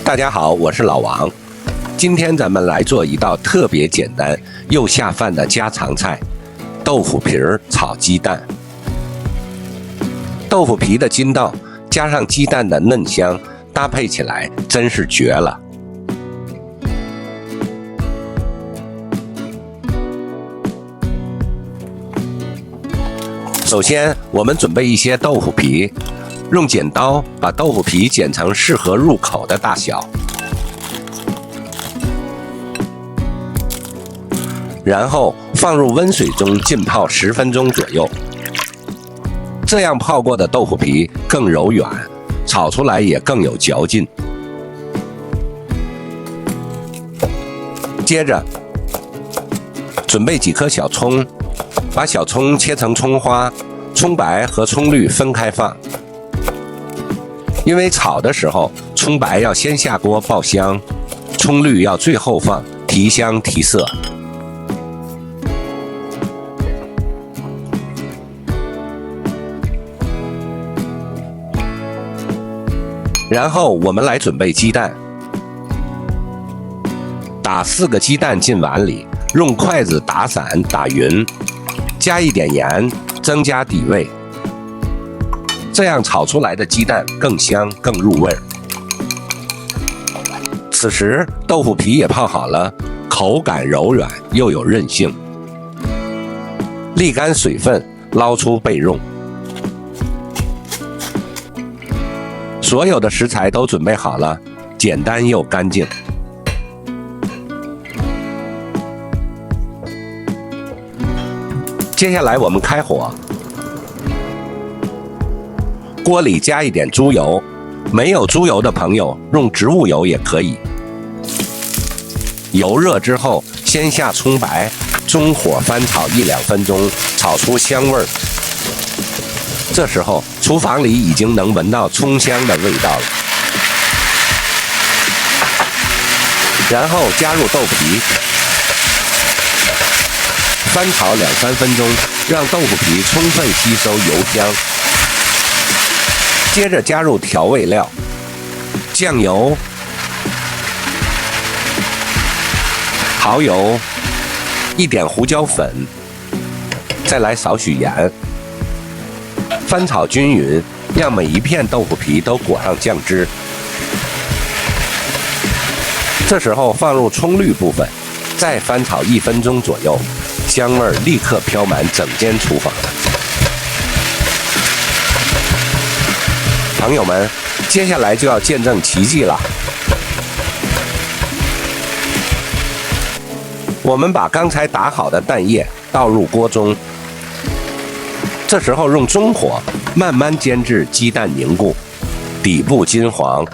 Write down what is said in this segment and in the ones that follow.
大家好，我是老王。今天咱们来做一道特别简单又下饭的家常菜——豆腐皮儿炒鸡蛋。豆腐皮的筋道加上鸡蛋的嫩香，搭配起来真是绝了。首先，我们准备一些豆腐皮，用剪刀把豆腐皮剪成适合入口的大小，然后放入温水中浸泡10分钟左右。这样泡过的豆腐皮更柔软，炒出来也更有嚼劲。接着，准备几颗小葱，把小葱切成葱花，葱白和葱绿分开放。因为炒的时候，葱白要先下锅爆香，葱绿要最后放，提香提色。然后我们来准备鸡蛋，打4个鸡蛋进碗里，用筷子打散打匀，加一点盐，增加底味。这样炒出来的鸡蛋更香更入味。此时豆腐皮也泡好了，口感柔软又有韧性。沥干水分，捞出备用。所有的食材都准备好了，简单又干净。接下来我们开火，锅里加一点猪油，没有猪油的朋友用植物油也可以。油热之后，先下葱白，中火翻炒1-2分钟，炒出香味儿。这时候，厨房里已经能闻到葱香的味道了。然后加入豆皮，翻炒2-3分钟，让豆腐皮充分吸收油香。接着加入调味料，酱油、蚝油、一点胡椒粉，再来少许盐。翻炒均匀，让每一片豆腐皮都裹上酱汁。这时候放入葱绿部分，再翻炒1分钟左右，香味立刻飘满整间厨房。朋友们，接下来就要见证奇迹了。我们把刚才打好的蛋液倒入锅中。这时候用中火慢慢煎至鸡蛋凝固，底部金黄，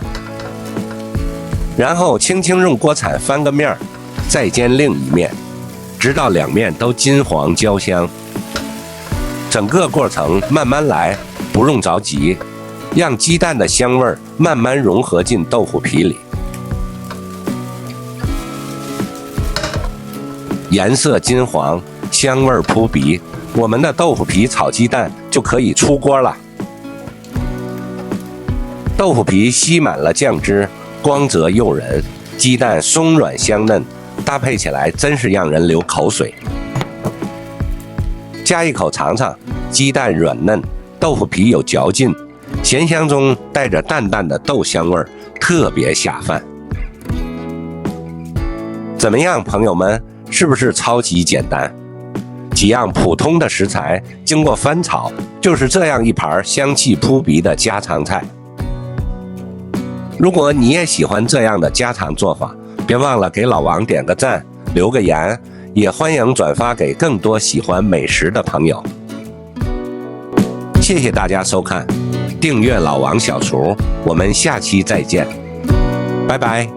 然后轻轻用锅铲翻个面，再煎另一面，直到2面都金黄焦香。整个过程慢慢来，不用着急，让鸡蛋的香味慢慢融合进豆腐皮里。颜色金黄，香味扑鼻，我们的豆腐皮炒鸡蛋就可以出锅了。豆腐皮吸满了酱汁，光泽诱人，鸡蛋松软香嫩，搭配起来真是让人流口水。夹一口尝尝，鸡蛋软嫩，豆腐皮有嚼劲，咸香中带着淡淡的豆香味，特别下饭。怎么样，朋友们，是不是超级简单？几样普通的食材经过翻炒，就是这样一盘香气扑鼻的家常菜。如果你也喜欢这样的家常做法，别忘了给老王点个赞，留个言，也欢迎转发给更多喜欢美食的朋友。谢谢大家收看，订阅老王小厨，我们下期再见，拜拜。